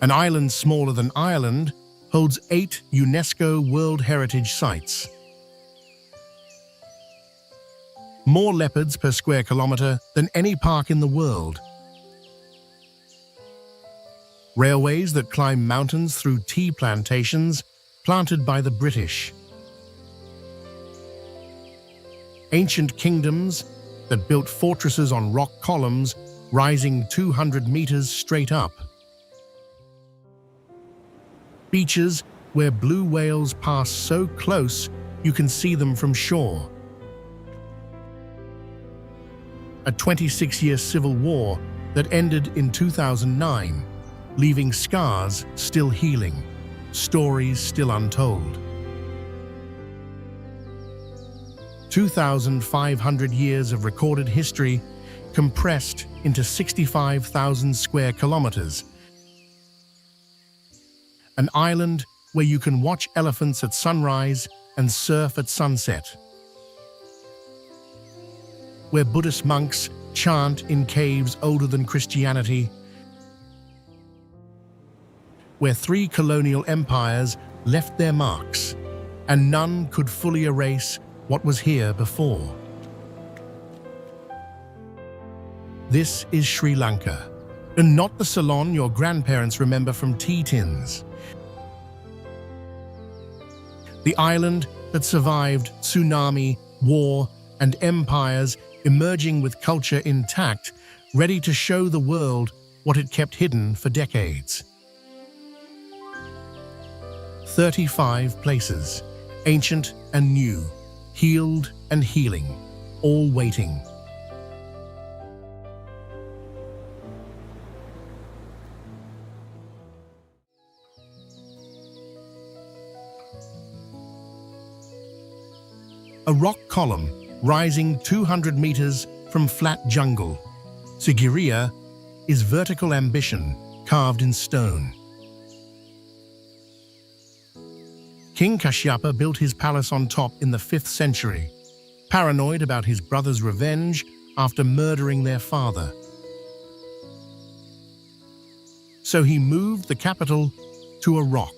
An island smaller than Ireland holds 8 UNESCO World Heritage Sites. More leopards per square kilometre than any park in the world. Railways that climb mountains through tea plantations planted by the British. Ancient kingdoms that built fortresses on rock columns rising 200 meters straight up. Beaches where blue whales pass so close you can see them from shore. A 26-year civil war that ended in 2009, leaving scars still healing, stories still untold. 2,500 years of recorded history compressed into 65,000 square kilometers. An island where you can watch elephants at sunrise and surf at sunset. Where Buddhist monks chant in caves older than Christianity. Where 3 colonial empires left their marks, and none could fully erase what was here before. This is Sri Lanka, and not the Ceylon your grandparents remember from tea tins. The island that survived tsunami, war, and empires, emerging with culture intact, ready to show the world what it kept hidden for decades. 35 places, ancient and new, healed and healing, all waiting. A rock column rising 200 meters from flat jungle. Sigiriya is vertical ambition carved in stone. King Kashyapa built his palace on top in the 5th century, paranoid about his brother's revenge after murdering their father. So he moved the capital to a rock.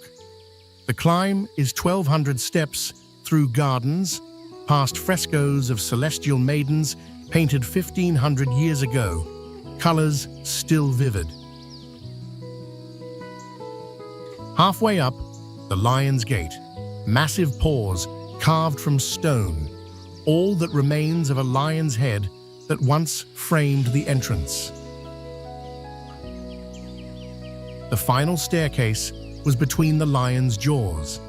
The climb is 1,200 steps through gardens, past frescoes of celestial maidens painted 1,500 years ago, colors still vivid. Halfway up, the Lion's Gate, massive paws carved from stone, all that remains of a lion's head that once framed the entrance. The final staircase was between the lion's jaws.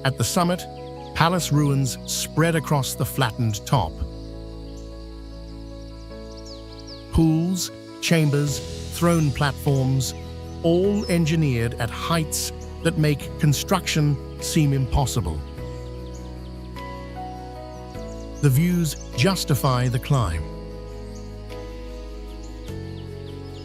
At the summit, palace ruins spread across the flattened top. Pools, chambers, throne platforms, all engineered at heights that make construction seem impossible. The views justify the climb.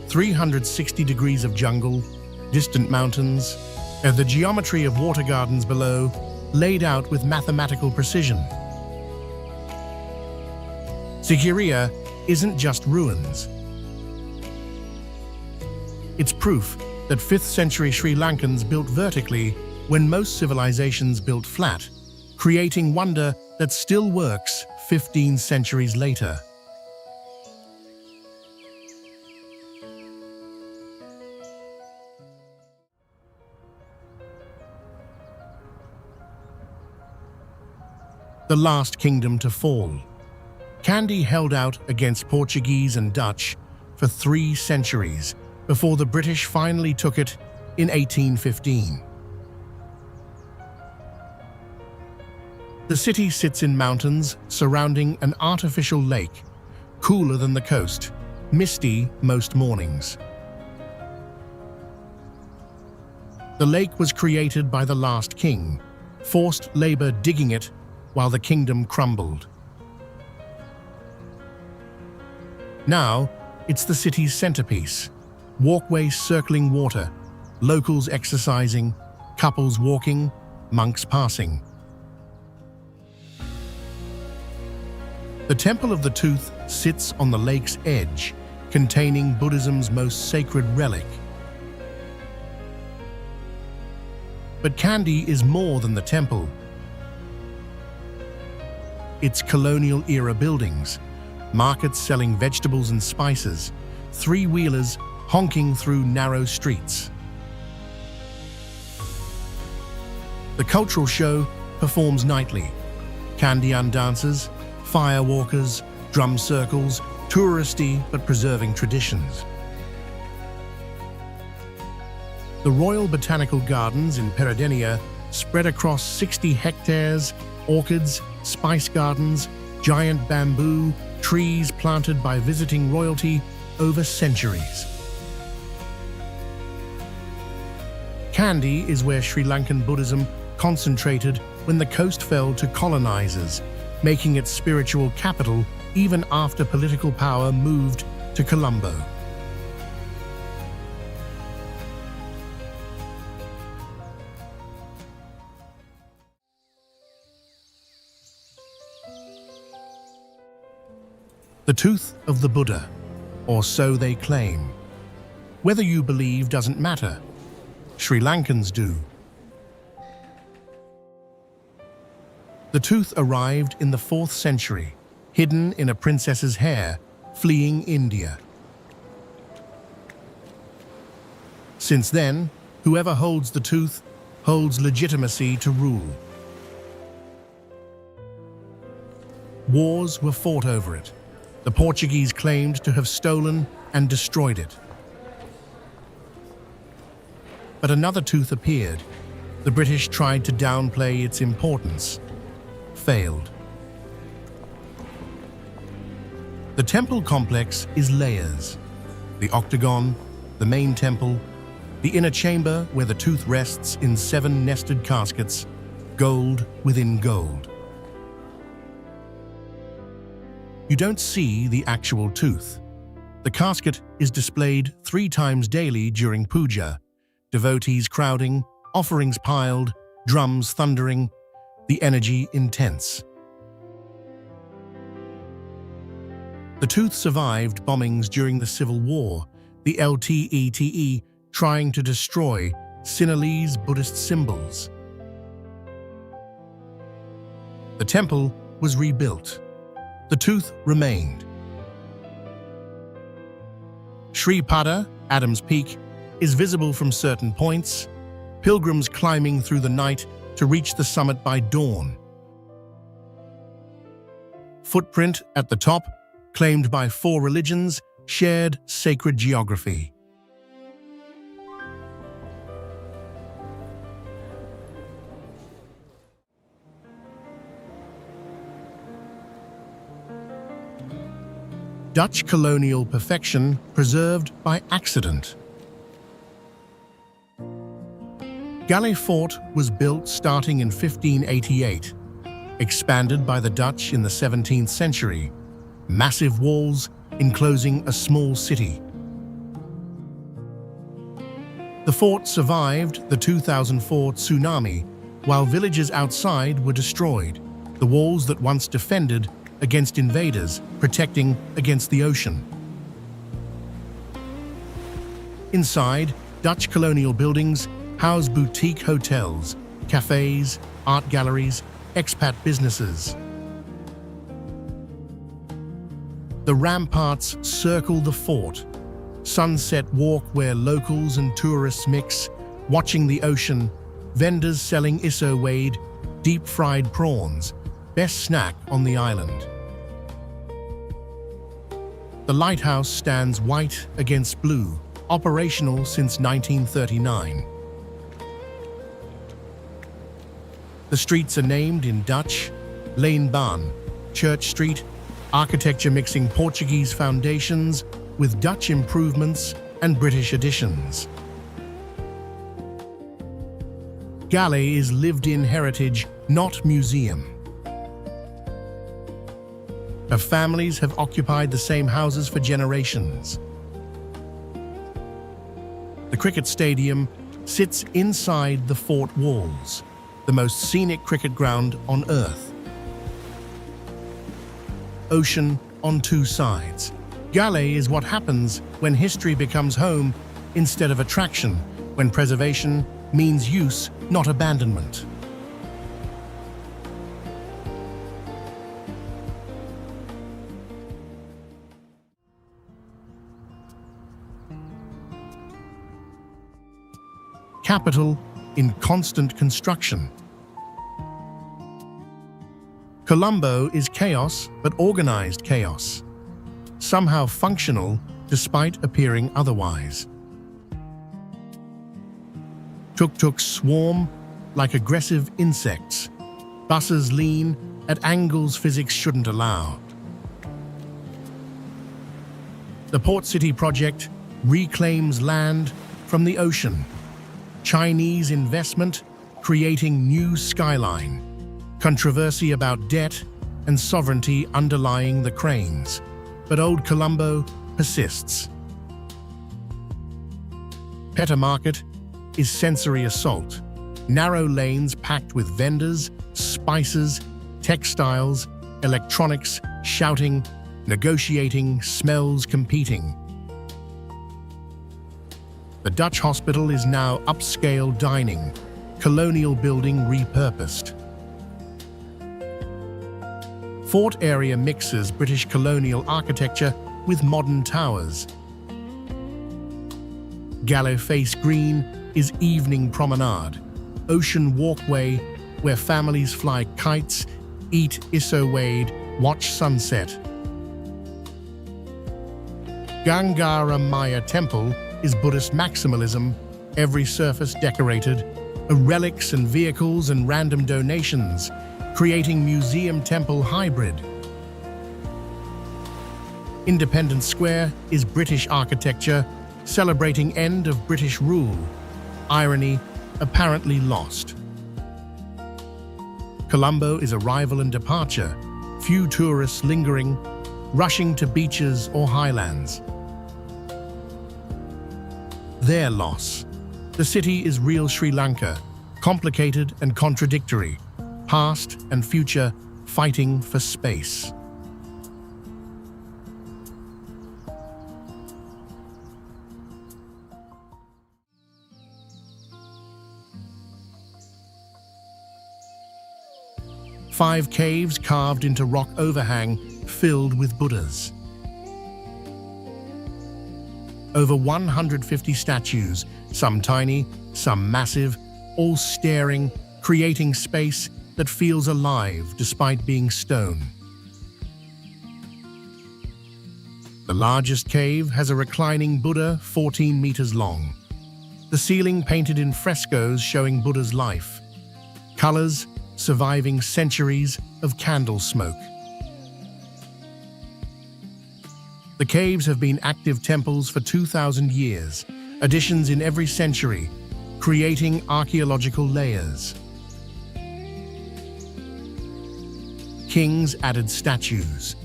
360 degrees of jungle, distant mountains, and the geometry of water gardens below, laid out with mathematical precision. Sigiriya isn't just ruins. It's proof that 5th century Sri Lankans built vertically when most civilizations built flat, creating wonder that still works 15 centuries later. The last kingdom to fall. KANDY held out against Portuguese and Dutch for 3 centuries before the British finally took it in 1815. The city sits in mountains surrounding an artificial lake, cooler than the coast, misty most mornings. The lake was created by the last king, forced labor digging it while the kingdom crumbled. Now, it's the city's centerpiece, walkways circling water, locals exercising, couples walking, monks passing. The Temple of the Tooth sits on the lake's edge, containing Buddhism's most sacred relic. But KANDY is more than the temple. Its colonial-era buildings, markets selling vegetables and spices, three-wheelers honking through narrow streets. The cultural show performs nightly. Kandyan dances, firewalkers, drum circles, touristy but preserving traditions. The Royal Botanical Gardens in Peradeniya spread across 60 hectares, orchids, spice gardens, giant bamboo, trees planted by visiting royalty over centuries. KANDY is where Sri Lankan Buddhism concentrated when the coast fell to colonizers, making it spiritual capital even after political power moved to Colombo. The tooth of the Buddha, or so they claim. Whether you believe doesn't matter. Sri Lankans do. The tooth arrived in the 4th century, hidden in a princess's hair, fleeing India. Since then, whoever holds the tooth holds legitimacy to rule. Wars were fought over it. The Portuguese claimed to have stolen and destroyed it. But another tooth appeared. The British tried to downplay its importance. Failed. The temple complex is layers. The octagon, the main temple, the inner chamber where the tooth rests in 7 nested caskets, gold within gold. You don't see the actual tooth. The casket is displayed 3 times daily during puja, devotees crowding, offerings piled, drums thundering, the energy intense. The tooth survived bombings during the Civil War, the LTETE trying to destroy Sinhalese Buddhist symbols. The temple was rebuilt. The tooth remained. Sri Pada, Adam's Peak, is visible from certain points, pilgrims climbing through the night to reach the summit by dawn. Footprint at the top, claimed by 4 religions, shared sacred geography. Dutch colonial perfection preserved by accident. GALLE Fort was built starting in 1588, expanded by the Dutch in the 17th century, massive walls enclosing a small city. The fort survived the 2004 tsunami, while villages outside were destroyed, the walls that once defended against invaders, protecting against the ocean. Inside, Dutch colonial buildings house boutique hotels, cafes, art galleries, expat businesses. The ramparts circle the fort, sunset walk where locals and tourists mix, watching the ocean, vendors selling iso wade, deep-fried prawns, best snack on the island. The lighthouse stands white against blue, operational since 1939. The streets are named in Dutch, Leenbaan, Church Street, architecture mixing Portuguese foundations with Dutch improvements and British additions. GALLE is lived-in heritage, not museum. Her families have occupied the same houses for generations. The cricket stadium sits inside the fort walls, the most scenic cricket ground on Earth. Ocean on 2 sides, GALLE is what happens when history becomes home instead of attraction, when preservation means use, not abandonment. Capital in constant construction. Colombo is chaos, but organized chaos, somehow functional despite appearing otherwise. Tuk-tuks swarm like aggressive insects. Buses lean at angles physics shouldn't allow. The Port City project reclaims land from the ocean. Chinese investment creating new skyline. Controversy about debt and sovereignty underlying the cranes. But old Colombo persists. Peta Market is sensory assault. Narrow lanes packed with vendors, spices, textiles, electronics, shouting, negotiating, smells competing. The Dutch hospital is now upscale dining, colonial building repurposed. Fort area mixes British colonial architecture with modern towers. GALLE Face Green is evening promenade, ocean walkway where families fly kites, eat isowade, watch sunset. Gangara Maya Temple is Buddhist maximalism, every surface decorated, relics and vehicles and random donations, creating museum-temple hybrid. Independence Square is British architecture, celebrating end of British rule, irony apparently lost. Colombo is arrival and departure, few tourists lingering, rushing to beaches or highlands. Their loss. The city is real Sri Lanka, complicated and contradictory, past and future fighting for space. Five caves carved into rock overhang filled with Buddhas. Over 150 statues, some tiny, some massive, all staring, creating space that feels alive despite being stone. The largest cave has a reclining Buddha 14 meters long. The ceiling painted in frescoes showing Buddha's life. Colors surviving centuries of candle smoke. The caves have been active temples for 2,000 years, additions in every century, creating archaeological layers. Kings added statues.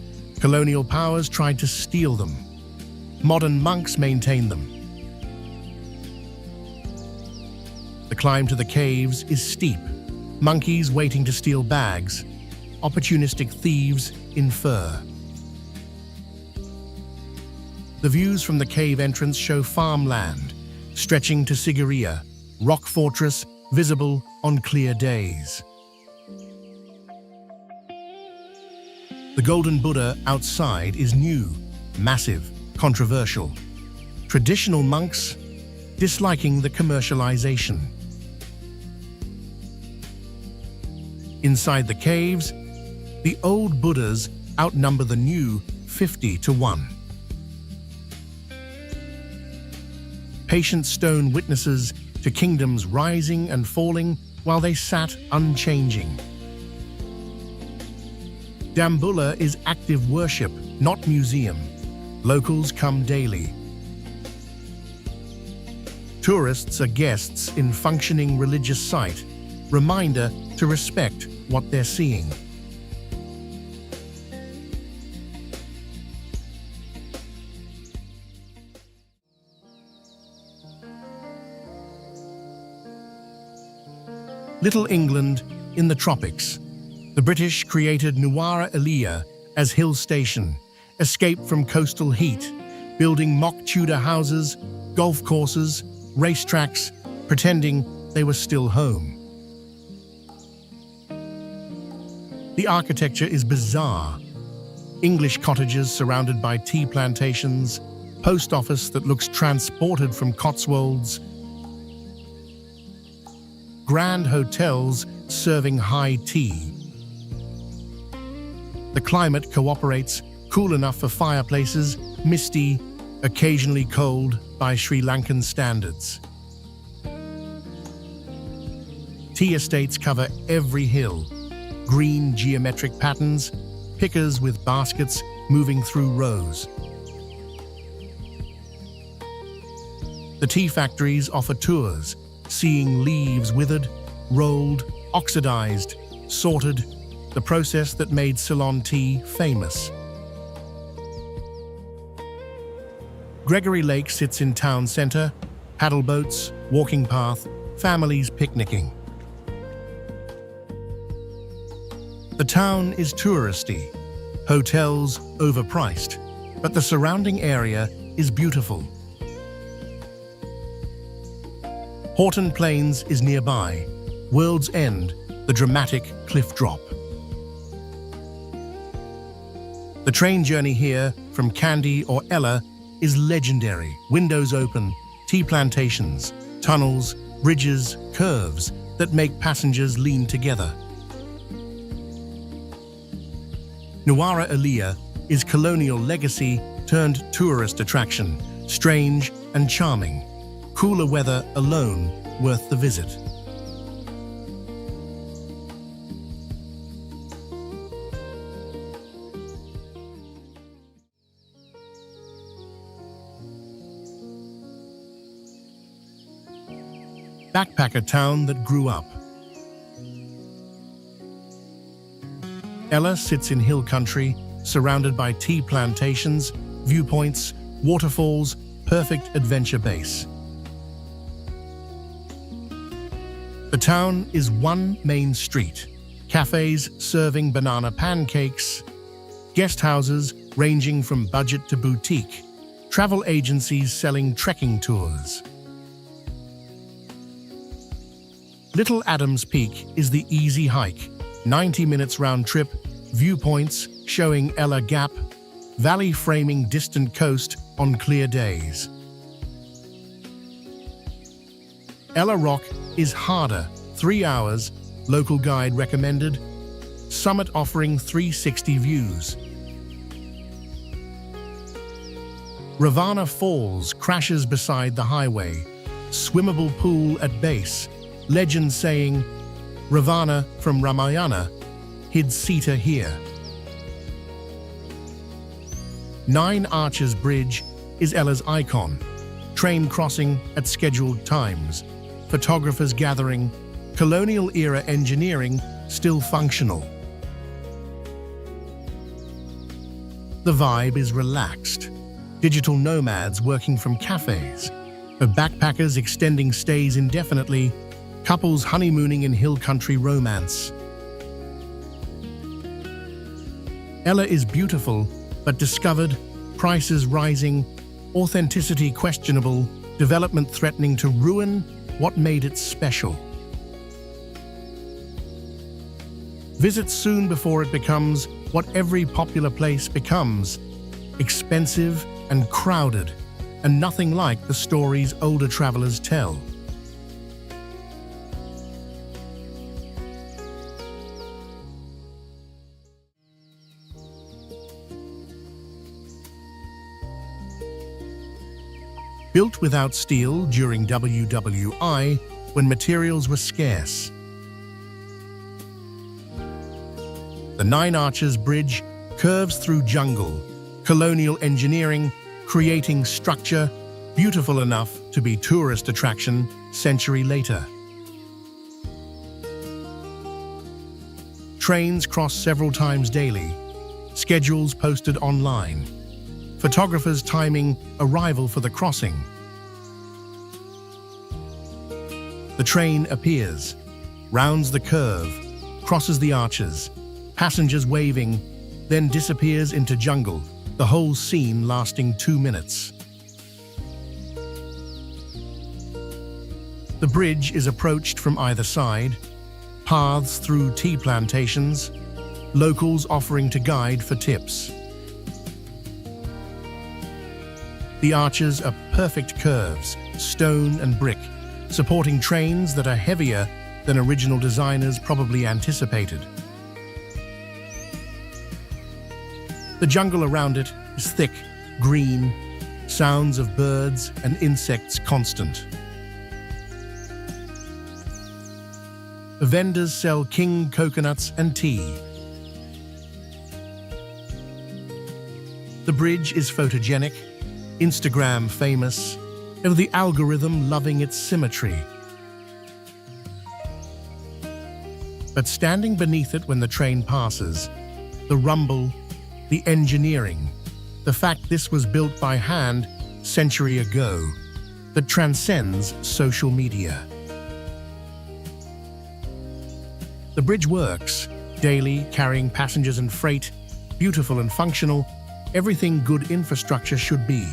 Colonial powers tried to steal them. Modern monks maintain them. The climb to the caves is steep. Monkeys waiting to steal bags. Opportunistic thieves in fur. The views from the cave entrance show farmland, stretching to Sigiriya, rock fortress visible on clear days. The Golden Buddha outside is new, massive, controversial. Traditional monks disliking the commercialization. Inside the caves, the old Buddhas outnumber the new 50 to 1. Patient stone witnesses to kingdoms rising and falling while they sat unchanging. DAMBULLA is active worship, not museum. Locals come daily. Tourists are guests in functioning religious site, reminder to respect what they're seeing. Little England in the tropics. The British created NUWARA ELIYA as hill station, escape from coastal heat, building mock Tudor houses, golf courses, racetracks, pretending they were still home. The architecture is bizarre. English cottages surrounded by tea plantations, post office that looks transported from Cotswolds, grand hotels serving high tea. The climate cooperates, cool enough for fireplaces, misty, occasionally cold by Sri Lankan standards. Tea estates cover every hill, green geometric patterns, pickers with baskets moving through rows. The tea factories offer tours, seeing leaves withered, rolled, oxidized, sorted, the process that made Ceylon tea famous. Gregory Lake sits in town center, paddle boats, walking path, families picnicking. The town is touristy, hotels overpriced, but the surrounding area is beautiful. Horton Plains is nearby, World's End, the dramatic cliff drop. The train journey here from KANDY or ELIYA is legendary. Windows open, tea plantations, tunnels, bridges, curves that make passengers lean together. NUWARA ELIYA is colonial legacy turned tourist attraction, strange and charming. Cooler weather alone worth the visit. Backpacker town that grew up. ELIYA sits in hill country, surrounded by tea plantations, viewpoints, waterfalls, perfect adventure base. The town is one main street, cafes serving banana pancakes, guest houses ranging from budget to boutique, travel agencies selling trekking tours. Little Adams Peak is the easy hike, 90 minutes round trip, viewpoints showing ELIYA Gap, valley framing distant coast on clear days. ELIYA Rock is harder, 3 hours, local guide recommended, summit offering 360 views. Ravana Falls crashes beside the highway, swimmable pool at base, legend saying, Ravana from Ramayana hid Sita here. 9 Arches Bridge is ELIYA's icon, train crossing at scheduled times, photographers gathering, colonial-era engineering still functional. The vibe is relaxed, digital nomads working from cafes, of backpackers extending stays indefinitely, couples honeymooning in hill country romance. ELIYA is beautiful, but discovered, prices rising, authenticity questionable, development threatening to ruin what made it special. Visit soon before it becomes what every popular place becomes, expensive and crowded, and nothing like the stories older travelers tell. Built without steel during WWI when materials were scarce. The 9 Arches Bridge curves through jungle, colonial engineering, creating structure beautiful enough to be tourist attraction century later. Trains cross several times daily, schedules posted online. Photographers timing arrival for the crossing. The train appears, rounds the curve, crosses the arches, passengers waving, then disappears into jungle, the whole scene lasting 2 minutes. The bridge is approached from either side, paths through tea plantations, locals offering to guide for tips. The arches are perfect curves, stone and brick, supporting trains that are heavier than original designers probably anticipated. The jungle around it is thick, green, sounds of birds and insects constant. The vendors sell king coconuts and tea. The bridge is photogenic, Instagram famous, and the algorithm loving its symmetry. But standing beneath it when the train passes, the rumble, the engineering, the fact this was built by hand century ago, that transcends social media. The bridge works, daily, carrying passengers and freight, beautiful and functional, everything good infrastructure should be.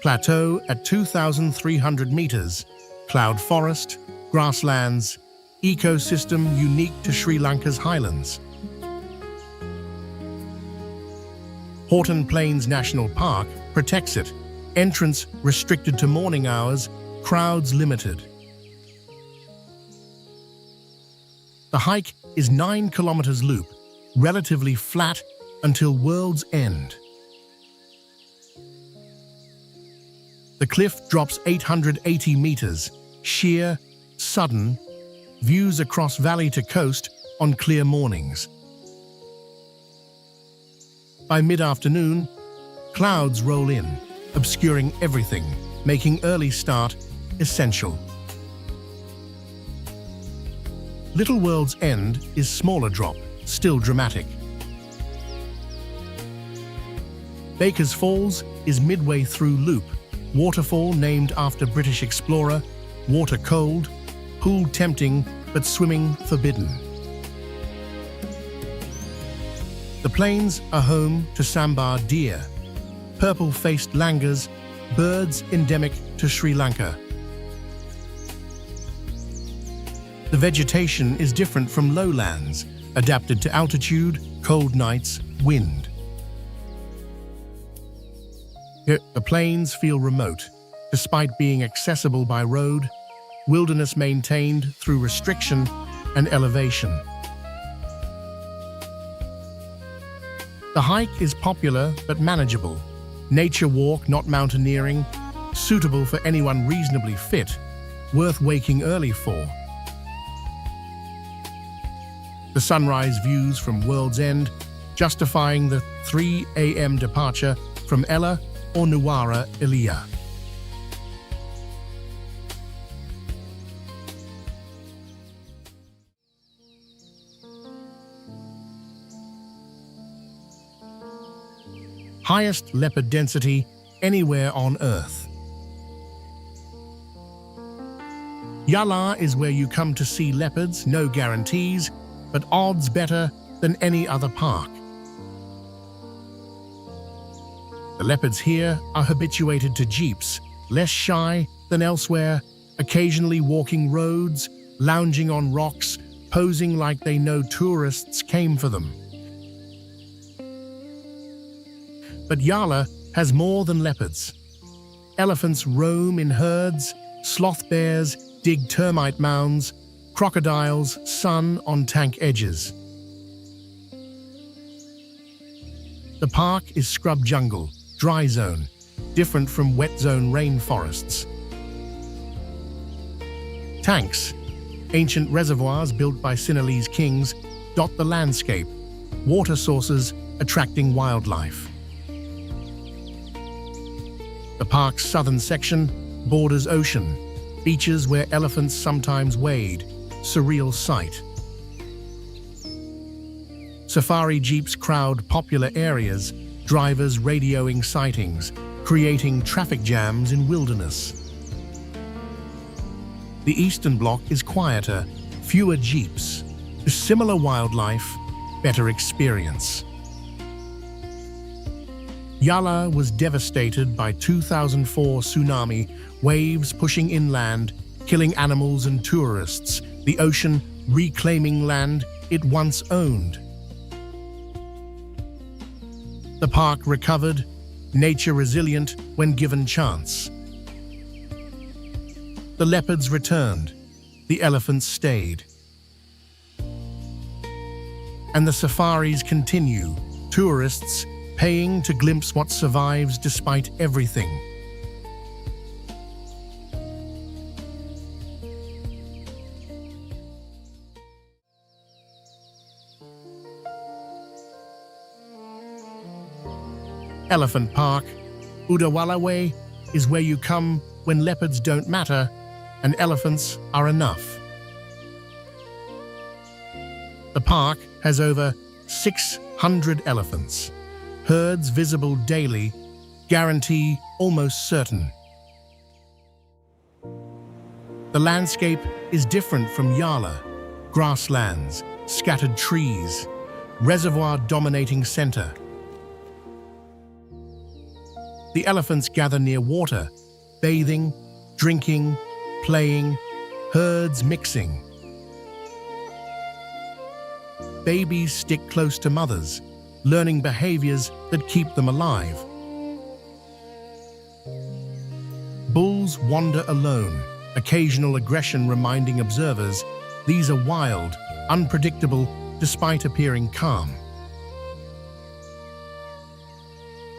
Plateau at 2,300 meters, cloud forest, grasslands, ecosystem unique to Sri Lanka's highlands. HORTON Plains National Park protects it, entrance restricted to morning hours, crowds limited. The hike is 9 kilometers loop, relatively flat until world's end. The cliff drops 880 meters, sheer, sudden, views across valley to coast on clear mornings. By mid-afternoon, clouds roll in, obscuring everything, making early start essential. Little World's End is smaller drop, still dramatic. Baker's Falls is midway through loop, waterfall named after British explorer, water cold, pool tempting but swimming forbidden. The plains are home to sambar deer, purple-faced langurs, birds endemic to Sri Lanka. The vegetation is different from lowlands, adapted to altitude, cold nights, wind. Here, the plains feel remote, despite being accessible by road, wilderness maintained through restriction and elevation. The hike is popular but manageable. Nature walk, not mountaineering, suitable for anyone reasonably fit, worth waking early for. The sunrise views from World's End, justifying the 3 a.m. departure from ELIYA or NUWARA, ELIYA. Highest leopard density anywhere on Earth. YALA is where you come to see leopards, no guarantees, but odds better than any other park. The leopards here are habituated to jeeps, less shy than elsewhere, occasionally walking roads, lounging on rocks, posing like they know tourists came for them. But YALA has more than leopards. Elephants roam in herds, sloth bears dig termite mounds, crocodiles sun on tank edges. The park is scrub jungle, dry zone, different from wet zone rainforests. Tanks, ancient reservoirs built by Sinhalese kings, dot the landscape, water sources attracting wildlife. The park's southern section borders ocean, beaches where elephants sometimes wade, surreal sight. Safari jeeps crowd popular areas, drivers radioing sightings, creating traffic jams in wilderness. The eastern block is quieter, fewer jeeps, similar wildlife, better experience. YALA was devastated by 2004 tsunami, waves pushing inland, killing animals and tourists, the ocean reclaiming land it once owned. The park recovered, nature resilient when given chance. The leopards returned, the elephants stayed. And the safaris continue, tourists paying to glimpse what survives despite everything. Elephant Park, UDAWALAWE, is where you come when leopards don't matter and elephants are enough. The park has over 600 elephants. Herds visible daily, guarantee almost certain. The landscape is different from YALA. Grasslands, scattered trees, reservoir dominating center. The elephants gather near water, bathing, drinking, playing, herds mixing. Babies stick close to mothers, learning behaviors that keep them alive. Bulls wander alone, occasional aggression reminding observers these are wild, unpredictable, despite appearing calm.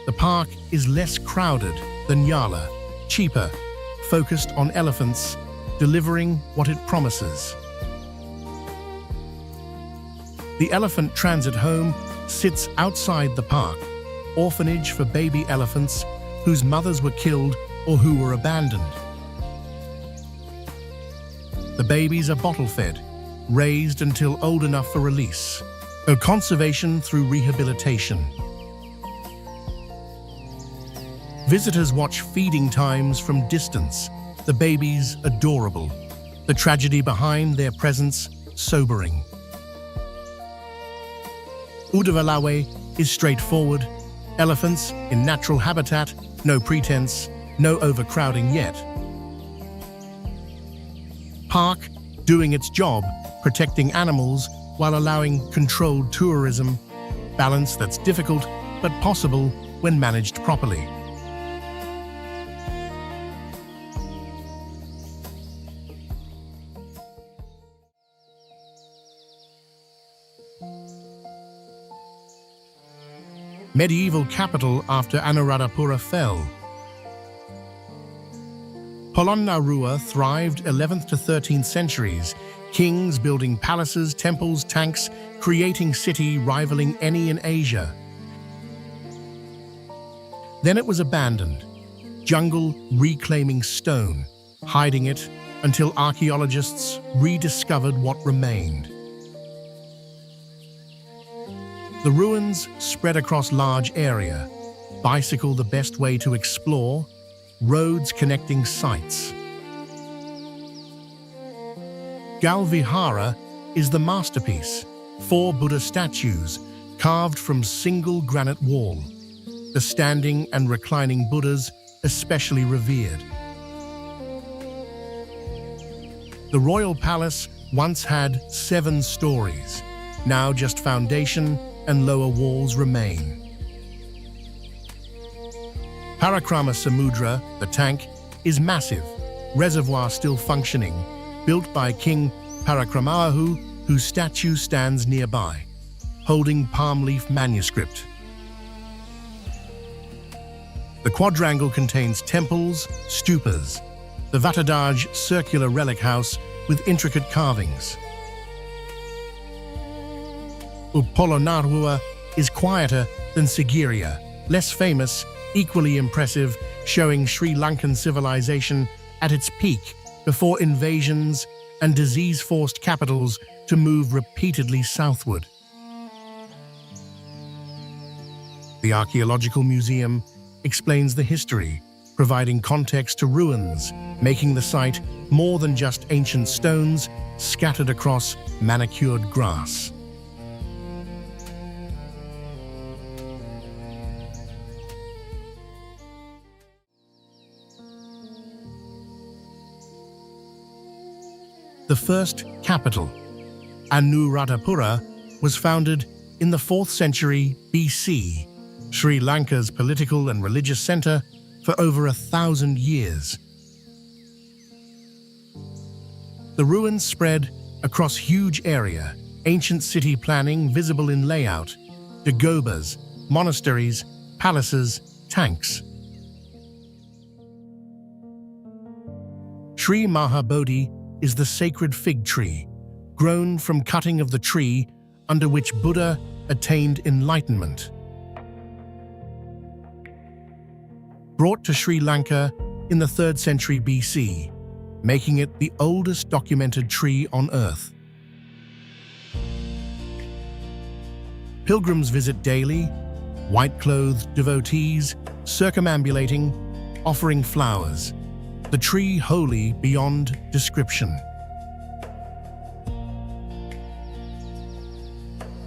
The park is less crowded than YALA, cheaper, focused on elephants, delivering what it promises. The Elephant Transit Home sits outside the park, orphanage for baby elephants whose mothers were killed or who were abandoned. The babies are bottle-fed, raised until old enough for release. Conservation through rehabilitation. Visitors watch feeding times from distance, the babies adorable, the tragedy behind their presence sobering. UDAWALAWE is straightforward, elephants in natural habitat, no pretense, no overcrowding yet. Park doing its job, protecting animals while allowing controlled tourism, balance that's difficult but possible when managed properly. Medieval capital after ANURADHAPURA fell. POLONNARUWA thrived 11th to 13th centuries, kings building palaces, temples, tanks, creating city rivaling any in Asia. Then it was abandoned, jungle reclaiming stone, hiding it until archaeologists rediscovered what remained. The ruins spread across large area, bicycle the best way to explore, roads connecting sites. GALLE Vihara is the masterpiece, 4 Buddha statues carved from single granite wall, the standing and reclining Buddhas especially revered. The royal palace once had 7 stories, now just foundation and lower walls remain. Parakrama Samudra, the tank, is massive, reservoir still functioning, built by King Parakramahu, whose statue stands nearby, holding palm leaf manuscript. The quadrangle contains temples, stupas, the Vatadaj circular relic house with intricate carvings. POLONNARUWA is quieter than Sigiriya, less famous, equally impressive, showing Sri Lankan civilization at its peak before invasions and disease-forced capitals to move repeatedly southward. The Archaeological Museum, explains the history, providing context to ruins, making the site more than just ancient stones scattered across manicured grass. The first capital, ANURADHAPURA, was founded in the 4th century BC, Sri Lanka's political and religious center for over 1,000 years. The ruins spread across huge area, ancient city planning visible in layout, dagobas, monasteries, palaces, tanks. Sri Mahabodhi is the sacred fig tree, grown from cutting of the tree under which Buddha attained enlightenment. Brought to Sri Lanka in the 3rd century BC, making it the oldest documented tree on Earth. Pilgrims visit daily, white-clothed devotees circumambulating, offering flowers, the tree holy beyond description.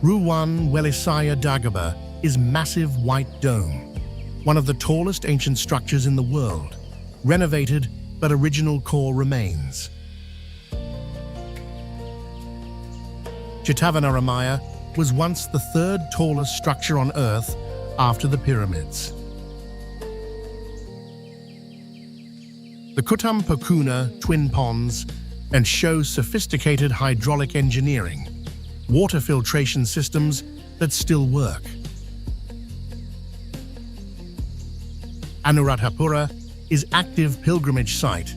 Ruwan Welisaya Dagaba is massive white dome, one of the tallest ancient structures in the world, renovated but original core remains. Jetavanaramaya was once the 3rd tallest structure on Earth after the pyramids. The Kutampakuna twin ponds and show sophisticated hydraulic engineering, water filtration systems that still work. Anuradhapura is active pilgrimage site,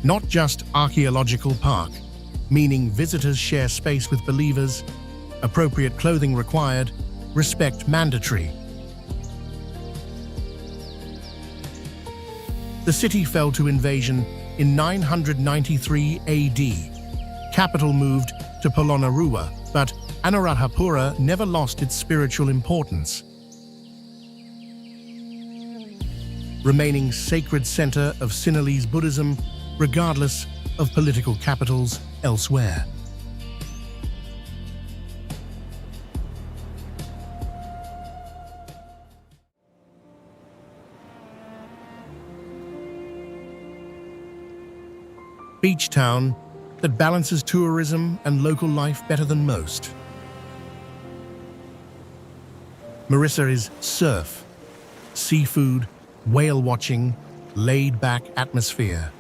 not just archaeological park, meaning visitors share space with believers, appropriate clothing required, respect mandatory. The city fell to invasion in 993 AD. Capital moved to Polonnaruwa, but Anuradhapura never lost its spiritual importance, remaining sacred center of Sinhalese Buddhism regardless of political capitals elsewhere. Beach town that balances tourism and local life better than most. MIRISSA is surf, seafood, whale watching, laid-back atmosphere.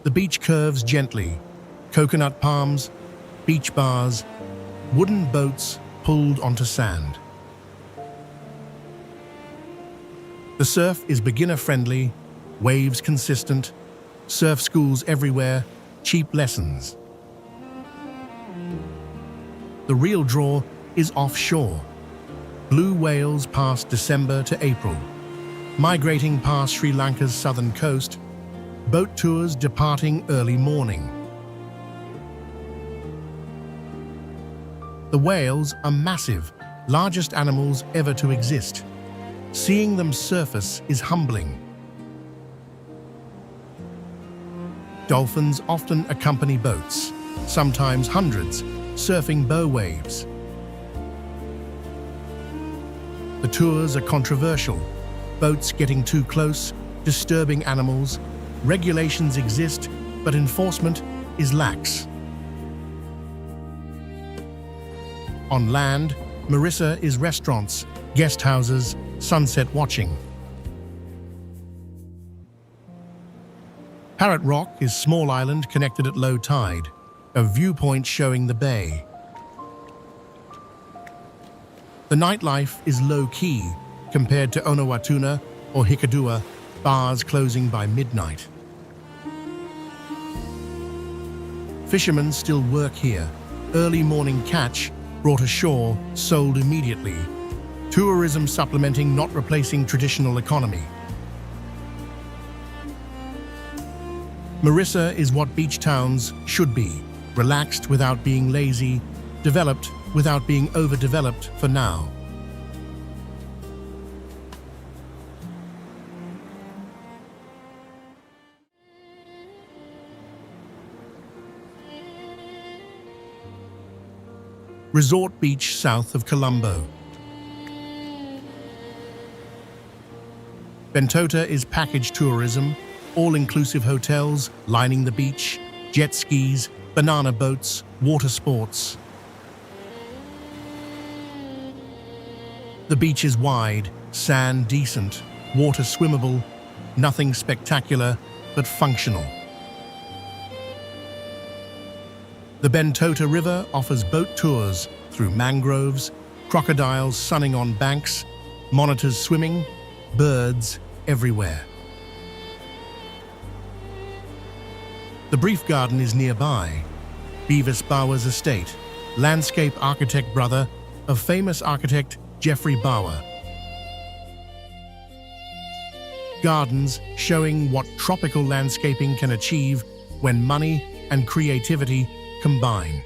The beach curves gently, coconut palms, beach bars, wooden boats pulled onto sand. The surf is beginner-friendly, waves consistent, surf schools everywhere, cheap lessons. The real draw is offshore. Blue whales past December to April, migrating past Sri Lanka's southern coast, boat tours departing early morning. The whales are massive, largest animals ever to exist. Seeing them surface is humbling. Dolphins often accompany boats, sometimes hundreds, surfing bow waves. The tours are controversial, boats getting too close, disturbing animals. Regulations exist, but enforcement is lax. On land, MIRISSA is restaurants, guest houses, sunset watching. Parrot Rock is small island connected at low tide, a viewpoint showing the bay. The nightlife is low-key compared to Onawatuna or Hikkaduwa, bars closing by midnight. Fishermen still work here. Early morning catch, brought ashore, sold immediately. Tourism supplementing, not replacing traditional economy. MIRISSA is what beach towns should be, relaxed without being lazy, developed without being overdeveloped for now. resort beach south of Colombo. BENTOTA is package tourism, all-inclusive hotels lining the beach, jet skis, banana boats, water sports. The beach is wide, sand decent, water swimmable, nothing spectacular, but functional. The BENTOTA River offers boat tours through mangroves, crocodiles sunning on banks, monitors swimming, birds everywhere. The Brief Garden is nearby. Beavis Bauer's estate, landscape architect brother of famous architect Geoffrey Bauer. Gardens showing what tropical landscaping can achieve when money and creativity combine.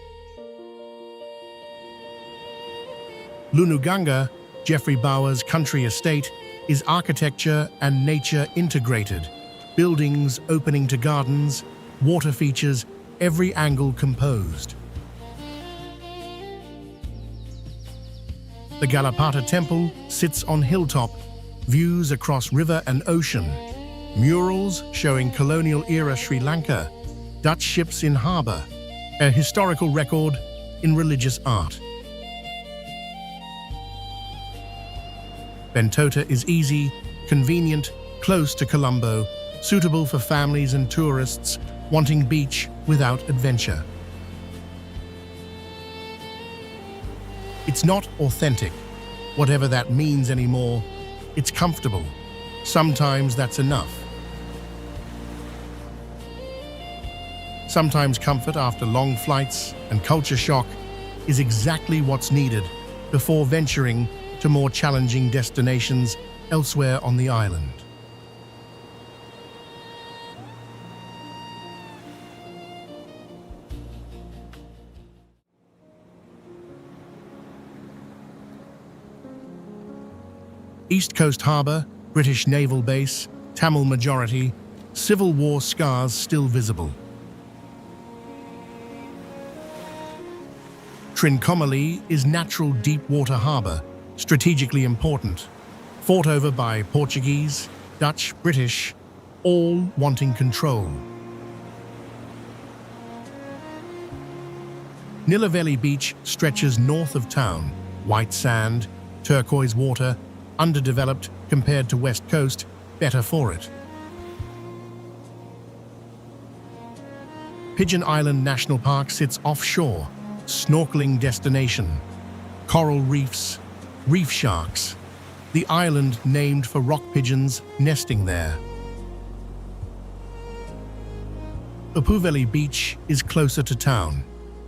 Lunuganga, Geoffrey Bauer's country estate, is architecture and nature integrated. Buildings opening to gardens, water features, every angle composed. The Galapata Temple sits on hilltop, views across river and ocean, murals showing colonial-era Sri Lanka, Dutch ships in harbour, a historical record in religious art. BENTOTA is easy, convenient, close to Colombo, suitable for families and tourists wanting beach without adventure. It's not authentic, whatever that means anymore. It's comfortable. Sometimes that's enough. Sometimes comfort after long flights and culture shock is exactly what's needed before venturing to more challenging destinations elsewhere on the island. East Coast Harbour, British Naval Base, Tamil majority, Civil War scars still visible. Trincomalee is natural deep water harbour, strategically important, fought over by Portuguese, Dutch, British, all wanting control. Nillaveli Beach stretches north of town, white sand, turquoise water, underdeveloped compared to West Coast, better for it. Pigeon Island National Park sits offshore, snorkeling destination, coral reefs, reef sharks, the island named for rock pigeons nesting there. Upuveli Beach is closer to town.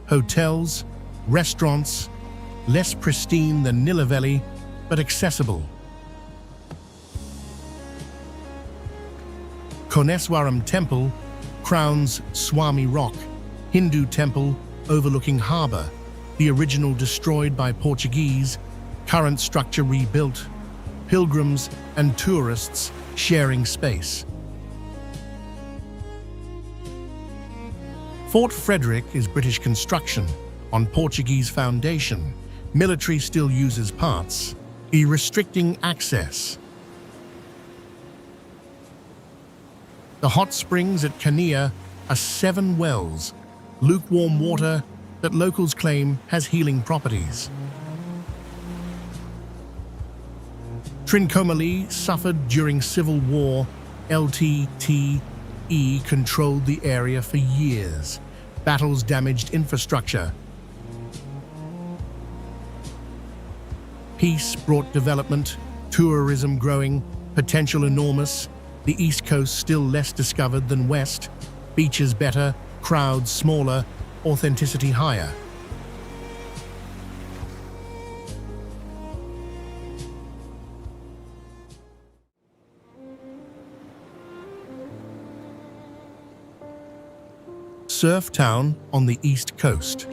Hotels, restaurants, less pristine than Nillaveli, but accessible. Koneswaram Temple crowns Swami Rock, Hindu temple overlooking harbour, the original destroyed by Portuguese, current structure rebuilt, pilgrims and tourists sharing space. Fort Frederick is British construction on Portuguese foundation. Military still uses parts, restricting access. The hot springs at Kania are 7 wells, lukewarm water that locals claim has healing properties. Trincomalee suffered during Civil War. LTTE controlled the area for years. Battles damaged infrastructure. Peace brought development, tourism growing, potential enormous. The East Coast still less discovered than West, beaches better, crowds smaller, authenticity higher. Surf town on the East Coast.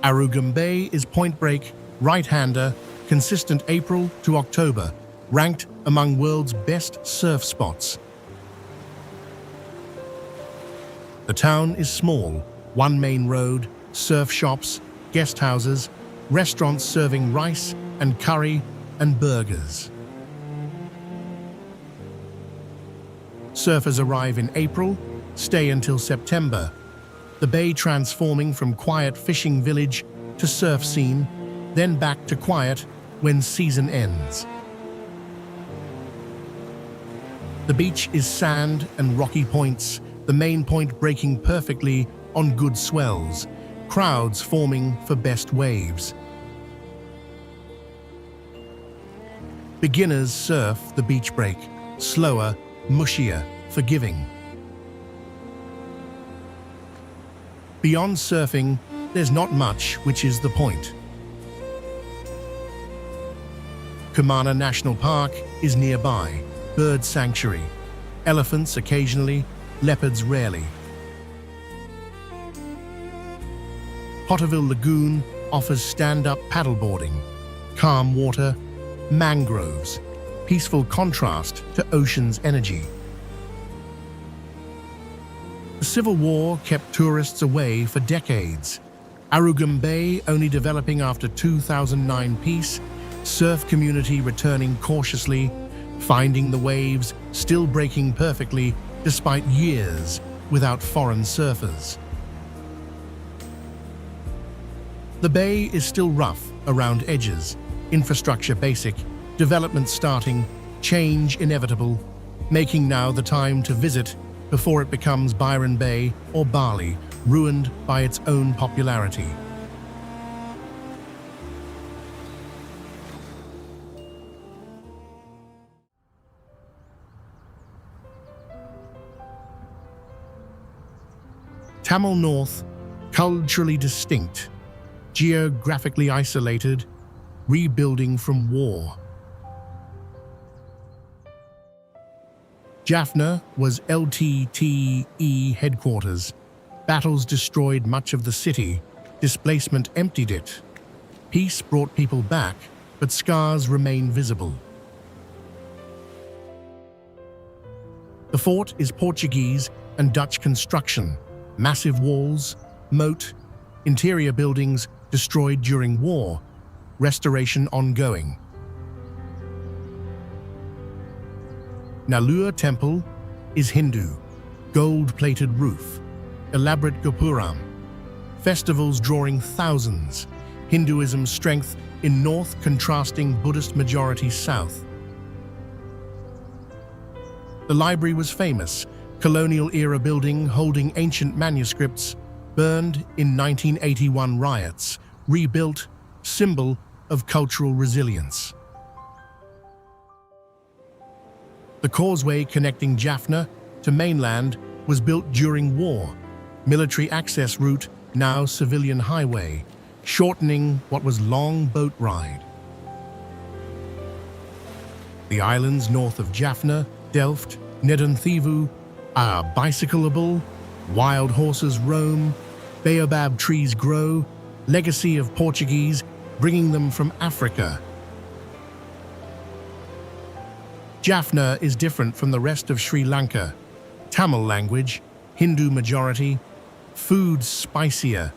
ARUGAM Bay is point break, right-hander, consistent April to October, ranked among world's best surf spots. The town is small, One main road, surf shops, guest houses, restaurants serving rice and curry and burgers. Surfers arrive in April, stay until September, the bay transforming from quiet fishing village to surf scene, then back to quiet when season ends. The beach is sand and rocky points, the main point breaking perfectly on good swells, crowds forming for best waves. Beginners surf the beach break, slower, mushier, forgiving. Beyond surfing, there's not much, which is the point. Kumana National Park is nearby, bird sanctuary, elephants occasionally, leopards rarely. Potterville Lagoon offers stand-up paddleboarding, calm water, mangroves, peaceful contrast to ocean's energy. The Civil War kept tourists away for decades. ARUGAM Bay only developing after 2009 peace, surf community returning cautiously, finding the waves still breaking perfectly despite years without foreign surfers. The bay is still rough around edges, infrastructure basic, development starting, change inevitable, making now the time to visit before it becomes Byron Bay or Bali, ruined by its own popularity. Tamil North, culturally distinct, geographically isolated, rebuilding from war. JAFFNA was LTTE headquarters. Battles destroyed much of the city, displacement emptied it. Peace brought people back, but scars remain visible. The fort is Portuguese and Dutch construction, massive walls, moat, interior buildings destroyed during war, restoration ongoing. Nellore Temple is Hindu, gold-plated roof, elaborate gopuram, festivals drawing thousands, Hinduism's strength in north contrasting Buddhist majority south. The library was famous, colonial-era building holding ancient manuscripts, burned in 1981 riots, rebuilt, symbol of cultural resilience. The causeway connecting JAFFNA to mainland was built during war, military access route, now civilian highway, shortening what was long boat ride. The islands north of JAFFNA, Delft, Nedanthivu are bicycleable, wild horses roam, baobab trees grow, legacy of Portuguese bringing them from Africa. JAFFNA is different from the rest of Sri Lanka. Tamil language, Hindu majority, food spicier,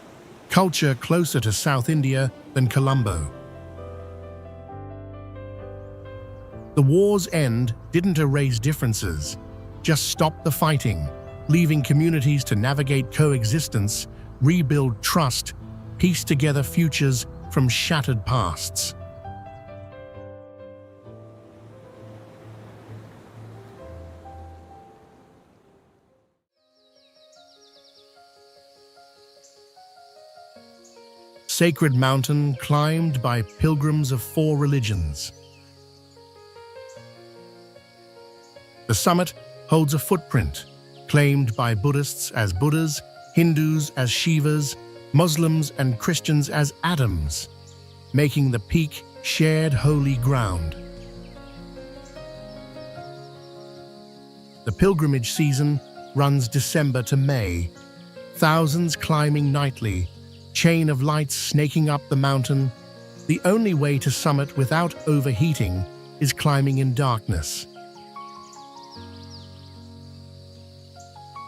culture closer to South India than Colombo. The war's end didn't erase differences, just stop the fighting, leaving communities to navigate coexistence, rebuild trust, piece together futures from shattered pasts. Sacred mountain climbed by pilgrims of 4 religions. The summit holds a footprint, claimed by Buddhists as Buddhas, Hindus as Shivas, Muslims and Christians as Adams, making the peak shared holy ground. The pilgrimage season runs December to May, thousands climbing nightly, chain of lights snaking up the mountain. The only way to summit without overheating is climbing in darkness.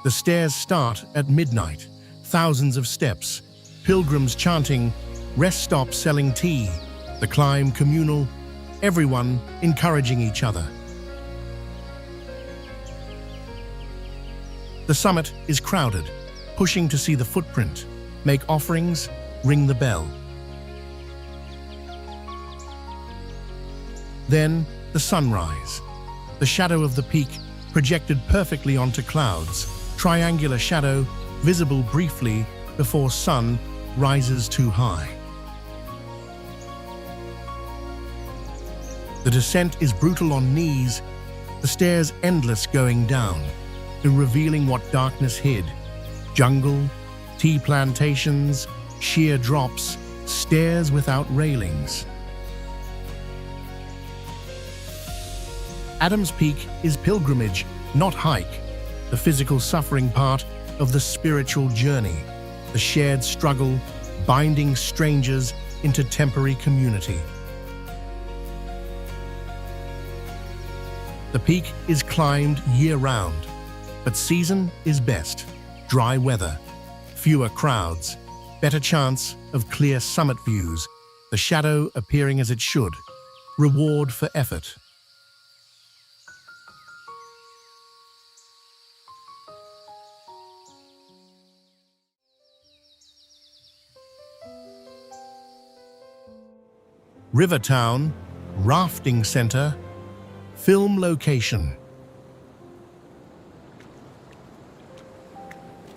The stairs start at midnight, thousands of steps, pilgrims chanting, rest stop selling tea, the climb communal, everyone encouraging each other. The summit is crowded, pushing to see the footprint, make offerings, ring the bell. Then, the sunrise. The shadow of the peak projected perfectly onto clouds, triangular shadow visible briefly before sun rises too high. The descent is brutal on knees, the stairs endless going down, revealing what darkness hid. Jungle, tea plantations, sheer drops, stairs without railings. Adam's Peak is pilgrimage, not hike, the physical suffering part of the spiritual journey, the shared struggle binding strangers into temporary community. The peak is climbed year-round, but season is best. Dry weather, fewer crowds, better chance of clear summit views, the shadow appearing as it should, reward for effort. River town, rafting center, film location.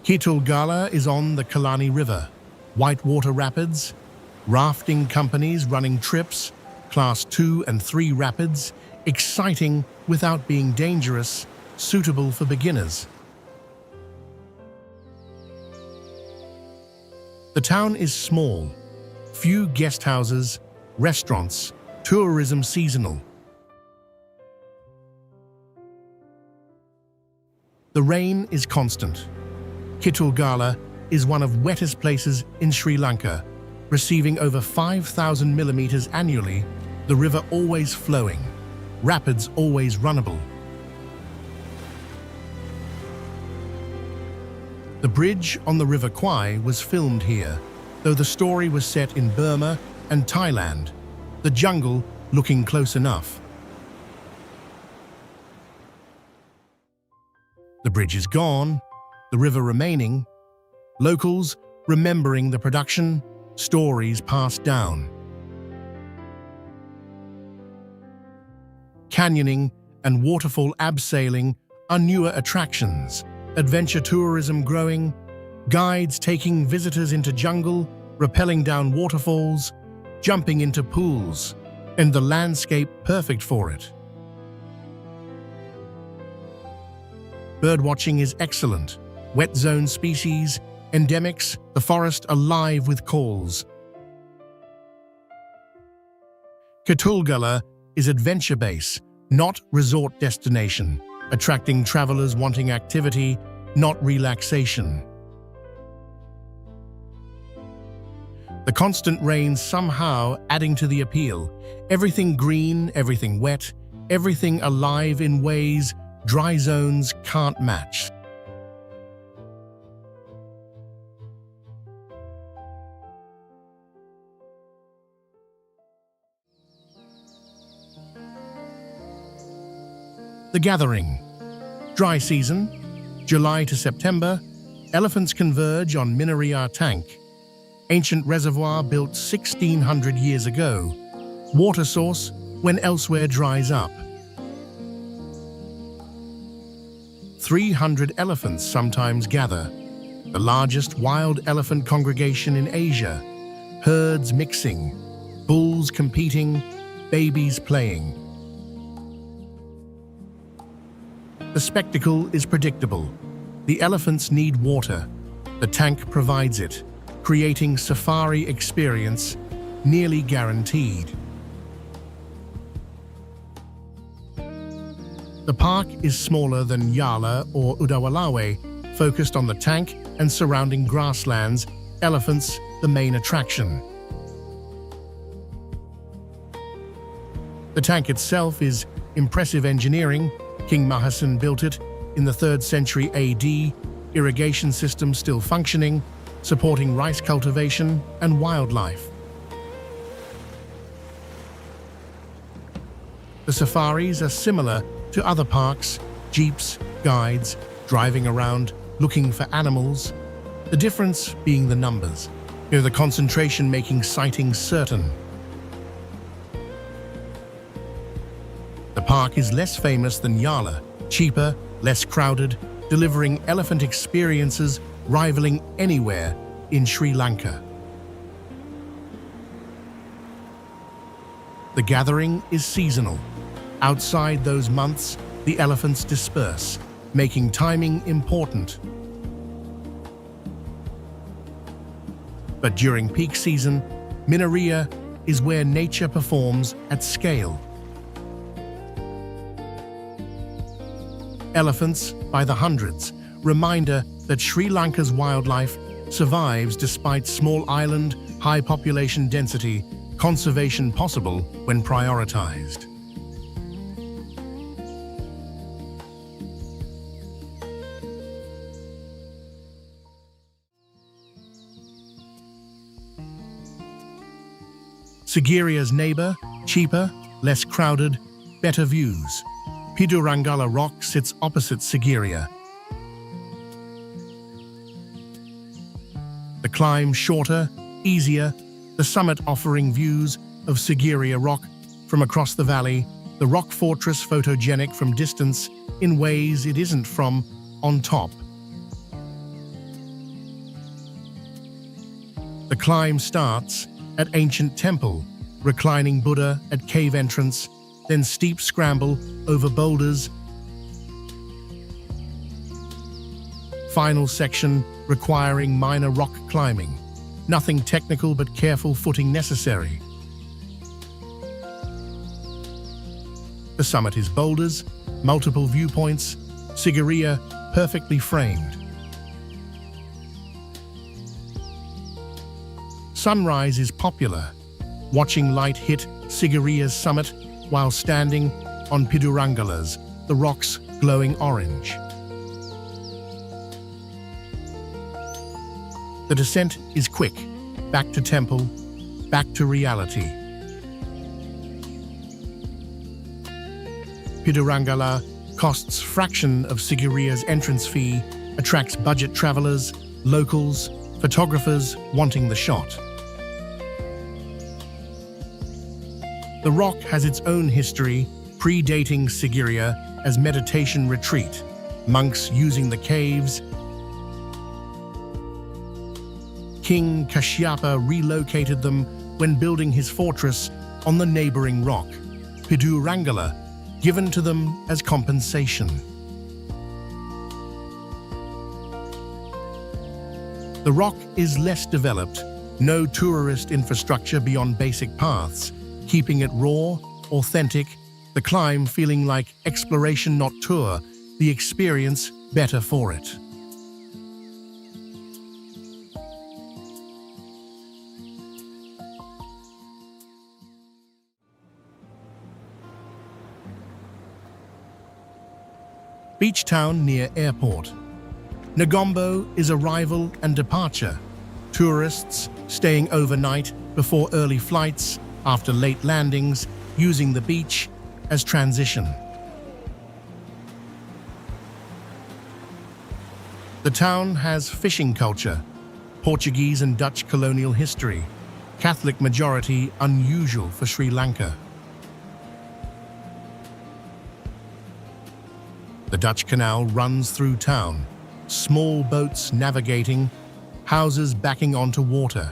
KITULGALA is on the Kalani River, whitewater rapids, rafting companies running trips, class 2 and 3 rapids, exciting without being dangerous, suitable for beginners. The town is small, few guest houses, restaurants, tourism seasonal. The rain is constant. KITULGALA is one of wettest places in Sri Lanka, receiving over 5,000 millimeters annually, the river always flowing, rapids always runnable. The bridge on the River Kwai was filmed here, though the story was set in Burma and Thailand, the jungle looking close enough. The bridge is gone, the river remaining, locals remembering the production, stories passed down. Canyoning and waterfall abseiling are newer attractions, adventure tourism growing, guides taking visitors into jungle, rappelling down waterfalls, jumping into pools, and the landscape perfect for it. Birdwatching is excellent. Wet zone species, endemics, the forest alive with calls. KITULGALA is adventure base, not resort destination, attracting travelers wanting activity, not relaxation. The constant rain somehow adding to the appeal. Everything green, everything wet, everything alive in ways dry zones can't match. The gathering. Dry season, July to September, elephants converge on MINNERIYA tank. Ancient reservoir built 1600 years ago. Water source when elsewhere dries up. 300 elephants sometimes gather. The largest wild elephant congregation in Asia. Herds mixing, bulls competing, babies playing. The spectacle is predictable. The elephants need water. The tank provides it, creating safari experience nearly guaranteed. The park is smaller than YALA or UDAWALAWE, focused on the tank and surrounding grasslands, elephants the main attraction. The tank itself is impressive engineering. King Mahasan built it in the 3rd century AD, irrigation system still functioning, supporting rice cultivation and wildlife. The safaris are similar to other parks, jeeps, guides, driving around, looking for animals. The difference being the numbers, the concentration making sightings certain. The park is less famous than YALA, cheaper, less crowded, delivering elephant experiences rivaling anywhere in Sri Lanka. The gathering is seasonal. Outside those months, the elephants disperse, making timing important. But during peak season, MINNERIYA is where nature performs at scale. Elephants by the hundreds, reminder that Sri Lanka's wildlife survives despite small island, high population density, conservation possible when prioritized. Sigiriya's neighbor, cheaper, less crowded, better views. KITULGALA rock sits opposite Sigiriya. The climb shorter, easier, the summit offering views of Sigiriya rock from across the valley, the rock fortress photogenic from distance in ways it isn't from on top. The climb starts at ancient temple, reclining Buddha at cave entrance, then steep scramble over boulders. Final section requiring minor rock climbing. Nothing technical but careful footing necessary. The summit is boulders, multiple viewpoints, Sigiriya perfectly framed. Sunrise is popular, watching light hit Sigiriya's summit while standing on KITULGALA's, the rocks glowing orange. The descent is quick, back to temple, back to reality. KITULGALA costs fraction of Sigiriya's entrance fee, attracts budget travelers, locals, photographers wanting the shot. The rock has its own history, predating Sigiriya as meditation retreat, monks using the caves. King Kashyapa relocated them when building his fortress on the neighboring rock, KITULGALA, given to them as compensation. The rock is less developed, no tourist infrastructure beyond basic paths, keeping it raw, authentic, the climb feeling like exploration not tour, the experience better for it. Beach town near airport. Negombo is arrival and departure. Tourists staying overnight before early flights, after late landings, using the beach as transition. The town has fishing culture, Portuguese and Dutch colonial history, Catholic majority unusual for Sri Lanka. The Dutch Canal runs through town, small boats navigating, houses backing onto water.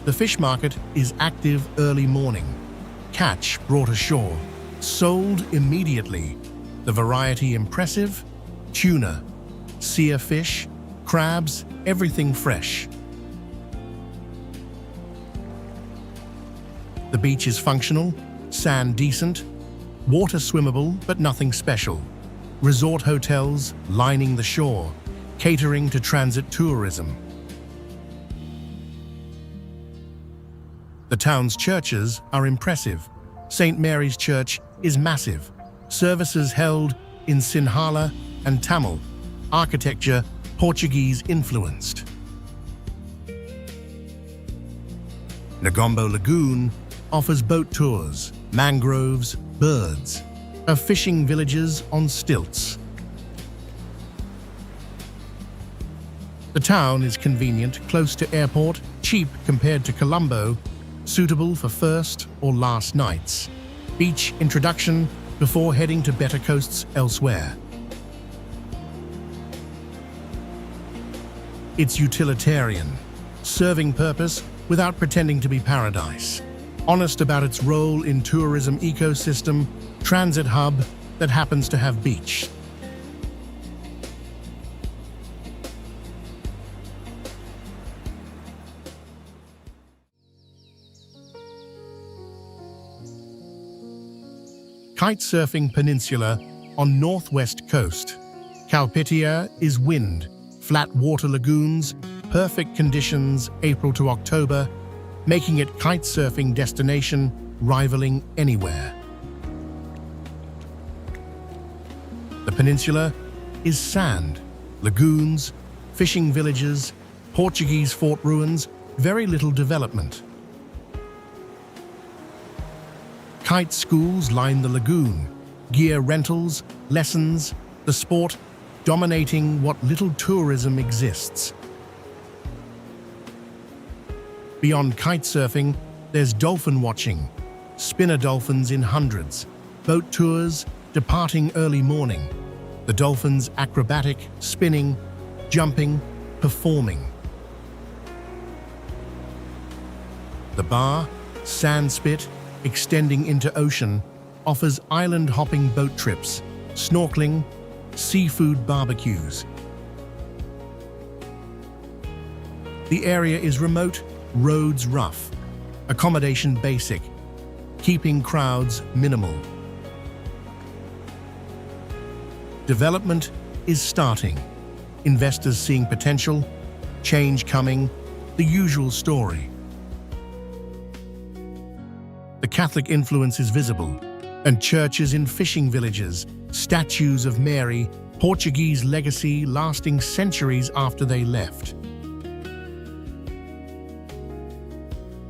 The fish market is active early morning. Catch brought ashore, sold immediately. The variety impressive, tuna, sea fish, crabs, everything fresh. The beach is functional, sand decent, water swimmable but nothing special. Resort hotels lining the shore, catering to transit tourism. The town's churches are impressive. St. Mary's Church is massive. Services held in Sinhala and Tamil. architecture Portuguese influenced. Ngombo Lagoon offers boat tours, mangroves, birds, fishing villages on stilts. The town is convenient, close to airport, cheap compared to Colombo, suitable for first or last nights. Beach introduction before heading to better coasts elsewhere. It's utilitarian, serving purpose without pretending to be paradise. Honest about its role in tourism ecosystem, transit hub that happens to have beach. Kitesurfing peninsula on northwest coast. Kalpitia is wind, flat water lagoons, perfect conditions April to October, making it kitesurfing destination rivaling anywhere. The peninsula is sand, lagoons, fishing villages, Portuguese fort ruins, very little development. Kite schools line the lagoon, gear rentals, lessons, the sport dominating what little tourism exists. Beyond kitesurfing, there's dolphin watching, spinner dolphins in hundreds, boat tours departing early morning, the dolphins acrobatic, spinning, jumping, performing. The bar, sand spit, extending into ocean, offers island-hopping boat trips, snorkeling, seafood barbecues. The area is remote, roads rough, accommodation basic, keeping crowds minimal. Development is starting, investors seeing potential, change coming, the usual story. The Catholic influence is visible, and churches in fishing villages, statues of Mary, Portuguese legacy lasting centuries after they left.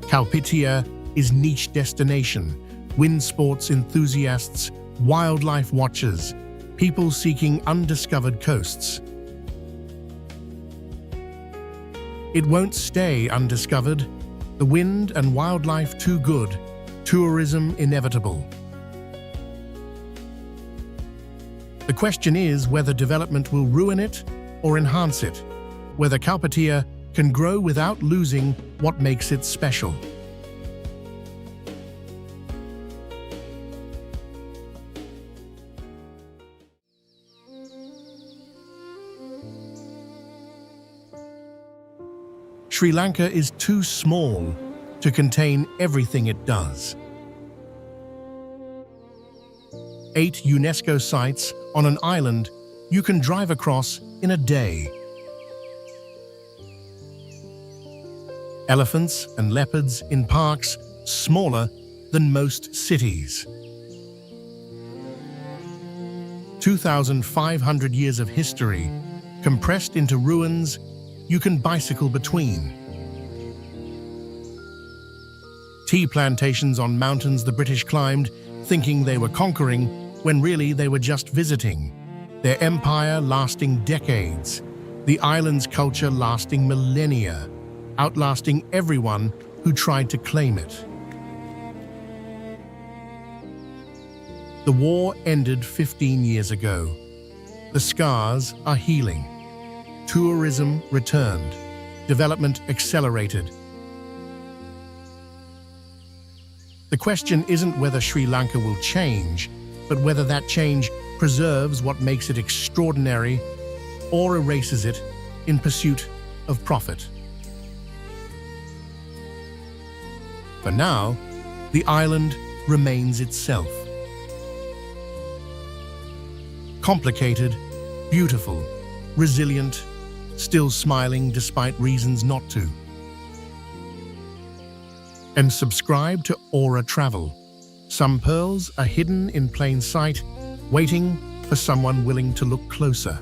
Kalpitia is niche destination, wind sports enthusiasts, wildlife watchers, people seeking undiscovered coasts. It won't stay undiscovered. The wind and wildlife too good, tourism inevitable. The question is whether development will ruin it or enhance it, whether Kalpitia can grow without losing what makes it special. Sri Lanka is too small to contain everything it does. 8 UNESCO sites on an island you can drive across in a day. Elephants and leopards in parks smaller than most cities. 2,500 years of history compressed into ruins you can bicycle between. Tea plantations on mountains the British climbed, thinking they were conquering, when really they were just visiting. Their empire lasting decades, the island's culture lasting millennia, outlasting everyone who tried to claim it. The war ended 15 years ago. The scars are healing. Tourism returned. Development accelerated. The question isn't whether Sri Lanka will change, but whether that change preserves what makes it extraordinary or erases it in pursuit of profit. For now, the island remains itself. Complicated, beautiful, resilient, still smiling despite reasons not to. And subscribe to Aura Travel. Some pearls are hidden in plain sight, waiting for someone willing to look closer.